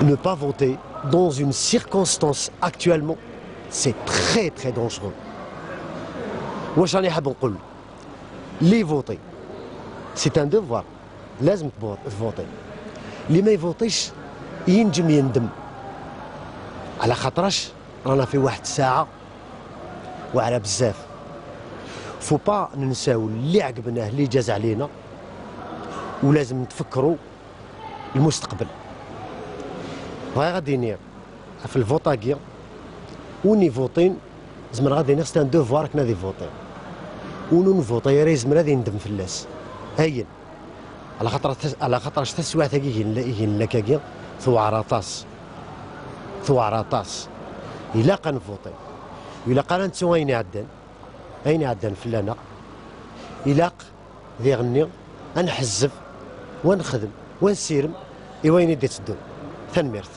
Ne pas voter dans une circonstance actuellement, c'est très très dangereux. واش راني حاب نقول لي فوتي سي ان دوفوار لازم تفوتي. اللي ما يفوتيش ينجم يندم على خاطرش رانا في واحد الساعه واعره بزاف. فو با ننساو اللي عقبناه اللي جاز علينا ولازم نتفكروا المستقبل. غادي نير في الفوطاكيا وني فوتين زمر غادي نير سي ان دوفوار كنا دي فوتين ونون فوطي راه يزمر غادي يندم فلاس هاين على خاطرش حتى السوايع تاكي يجين لكاكيا ثوارطاس الا قنفوطي الا قال نتسو اين عدان فلانا الا ذي غني نحزف ونخدم ونسيرم ايوين يدي تدو. تنميرت.